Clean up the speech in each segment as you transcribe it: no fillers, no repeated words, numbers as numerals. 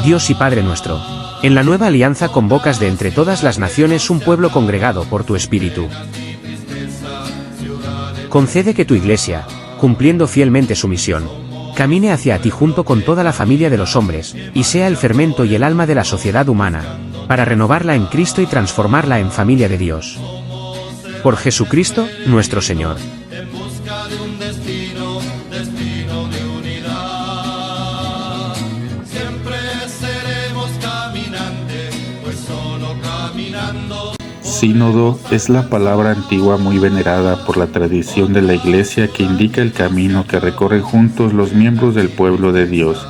Dios y Padre nuestro, en la nueva alianza convocas de entre todas las naciones un pueblo congregado por tu Espíritu. Concede que tu Iglesia, cumpliendo fielmente su misión, camine hacia ti junto con toda la familia de los hombres, y sea el fermento y el alma de la sociedad humana, para renovarla en Cristo y transformarla en familia de Dios. Por Jesucristo, nuestro Señor. Sínodo es la palabra antigua muy venerada por la tradición de la Iglesia que indica el camino que recorren juntos los miembros del pueblo de Dios,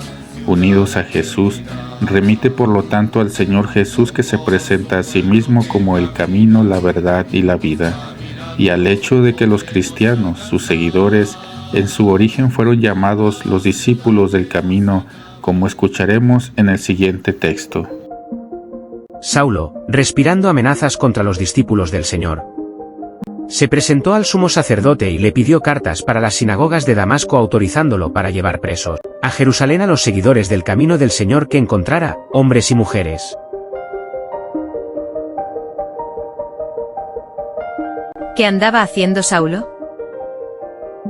unidos a Jesús. Remite por lo tanto al Señor Jesús, que se presenta a sí mismo como el camino, la verdad y la vida, y al hecho de que los cristianos, sus seguidores, en su origen fueron llamados los discípulos del camino, como escucharemos en el siguiente texto. Saulo, respirando amenazas contra los discípulos del Señor, se presentó al sumo sacerdote y le pidió cartas para las sinagogas de Damasco, autorizándolo para llevar presos a Jerusalén a los seguidores del camino del Señor que encontrara, hombres y mujeres. ¿Qué andaba haciendo Saulo?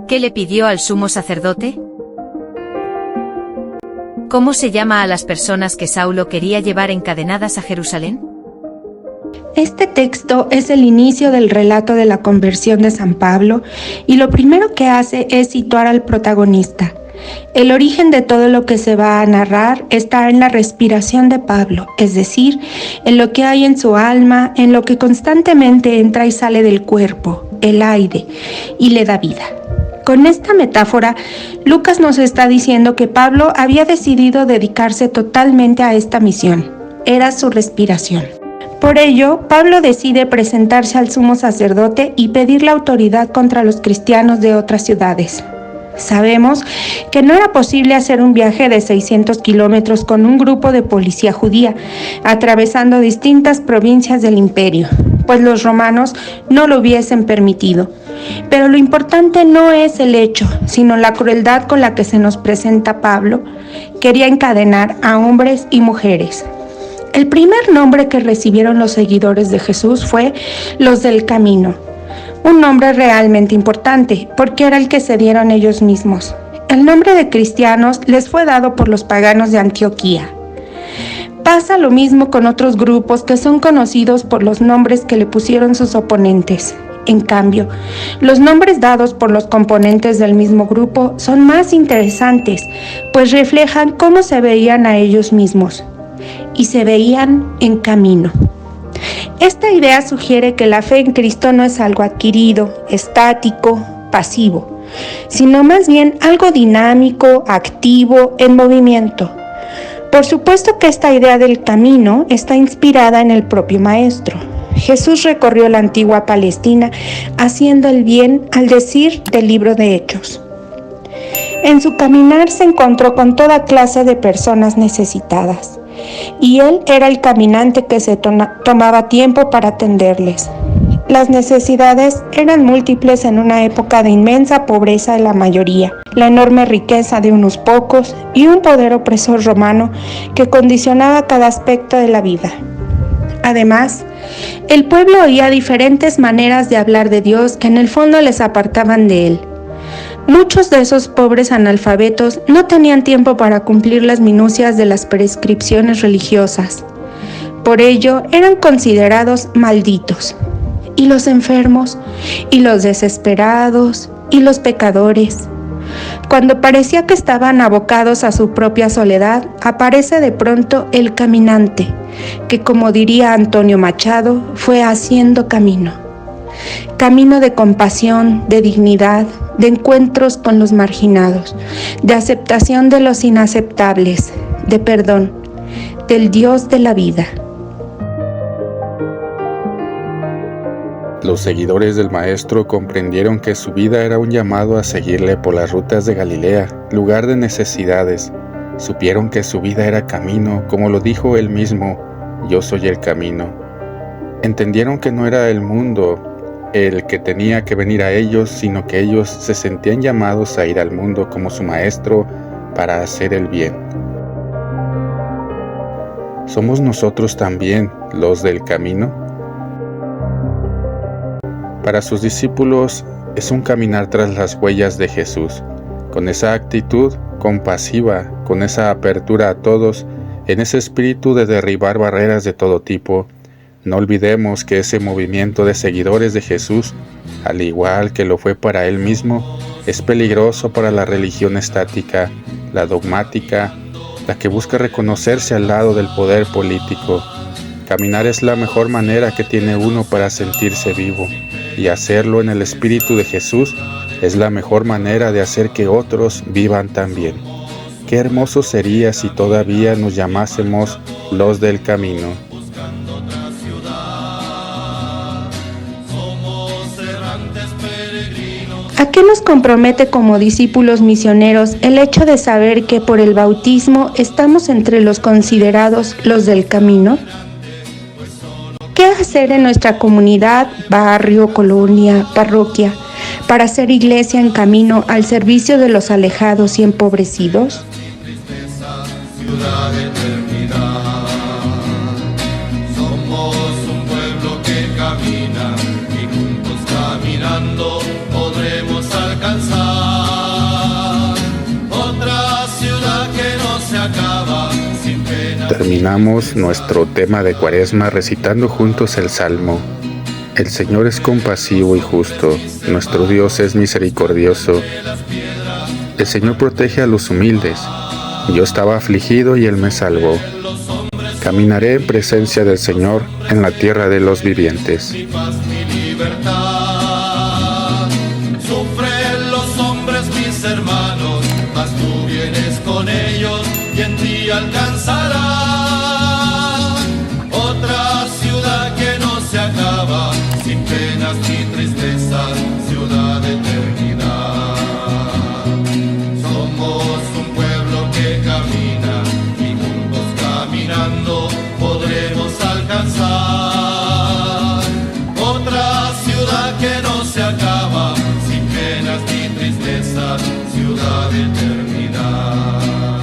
¿Qué le pidió al sumo sacerdote? ¿Cómo se llama a las personas que Saulo quería llevar encadenadas a Jerusalén? Este texto es el inicio del relato de la conversión de San Pablo, y lo primero que hace es situar al protagonista. El origen de todo lo que se va a narrar está en la respiración de Pablo, es decir, en lo que hay en su alma, en lo que constantemente entra y sale del cuerpo, el aire, y le da vida. Con esta metáfora, Lucas nos está diciendo que Pablo había decidido dedicarse totalmente a esta misión. Era su respiración. Por ello, Pablo decide presentarse al sumo sacerdote y pedir la autoridad contra los cristianos de otras ciudades. Sabemos que no era posible hacer un viaje de 600 kilómetros con un grupo de policía judía, atravesando distintas provincias del imperio, pues los romanos no lo hubiesen permitido. Pero lo importante no es el hecho, sino la crueldad con la que se nos presenta Pablo. Quería encadenar a hombres y mujeres. El primer nombre que recibieron los seguidores de Jesús fue los del camino. Un nombre realmente importante, porque era el que se dieron ellos mismos. El nombre de cristianos les fue dado por los paganos de Antioquía. Pasa lo mismo con otros grupos que son conocidos por los nombres que le pusieron sus oponentes. En cambio, los nombres dados por los componentes del mismo grupo son más interesantes, pues reflejan cómo se veían a ellos mismos, y se veían en camino. Esta idea sugiere que la fe en Cristo no es algo adquirido, estático, pasivo, sino más bien algo dinámico, activo, en movimiento. Por supuesto que esta idea del camino está inspirada en el propio Maestro. Jesús recorrió la antigua Palestina haciendo el bien, al decir del libro de Hechos. En su caminar se encontró con toda clase de personas necesitadas, y él era el caminante que se tomaba tiempo para atenderles. Las necesidades eran múltiples en una época de inmensa pobreza de la mayoría, la enorme riqueza de unos pocos y un poder opresor romano que condicionaba cada aspecto de la vida. Además, el pueblo oía diferentes maneras de hablar de Dios que en el fondo les apartaban de él. Muchos de esos pobres analfabetos no tenían tiempo para cumplir las minucias de las prescripciones religiosas. Por ello, eran considerados malditos. Y los enfermos, y los desesperados, y los pecadores. Cuando parecía que estaban abocados a su propia soledad, aparece de pronto el caminante, que, como diría Antonio Machado, fue haciendo camino. Camino de compasión, de dignidad, de encuentros con los marginados, de aceptación de los inaceptables, de perdón, del Dios de la vida. Los seguidores del Maestro comprendieron que su vida era un llamado a seguirle por las rutas de Galilea, lugar de necesidades. Supieron que su vida era camino, como lo dijo él mismo: yo soy el camino. Entendieron que no era el mundo el que tenía que venir a ellos, sino que ellos se sentían llamados a ir al mundo como su Maestro para hacer el bien. ¿Somos nosotros también los del camino? Para sus discípulos es un caminar tras las huellas de Jesús, con esa actitud compasiva, con esa apertura a todos, en ese espíritu de derribar barreras de todo tipo. No olvidemos que ese movimiento de seguidores de Jesús, al igual que lo fue para él mismo, es peligroso para la religión estática, la dogmática, la que busca reconocerse al lado del poder político. Caminar es la mejor manera que tiene uno para sentirse vivo, y hacerlo en el espíritu de Jesús es la mejor manera de hacer que otros vivan también. Qué hermoso sería si todavía nos llamásemos los del camino. ¿A qué nos compromete como discípulos misioneros el hecho de saber que por el bautismo estamos entre los considerados los del camino? ¿Qué hacer en nuestra comunidad, barrio, colonia, parroquia, para ser iglesia en camino al servicio de los alejados y empobrecidos? Somos un pueblo que camina y juntos caminando podremos alcanzar otra ciudad que no se acaba sin pena. Terminamos nuestro tema de Cuaresma recitando juntos el Salmo. El Señor es compasivo y justo, nuestro Dios es misericordioso. El Señor protege a los humildes. Yo estaba afligido y Él me salvó. Caminaré en presencia del Señor en la tierra de los vivientes. Mi paz, mi libertad. Sufren los hombres, mis hermanos, mas tú vienes con ellos y en ti alcanzarás otra ciudad que no se acaba, sin penas ni tristezas, ciudad de eternidad. Somos un pueblo que camina y juntos caminando podremos alcanzar otra ciudad que no se acaba, sin penas ni tristezas, ciudad de eternidad.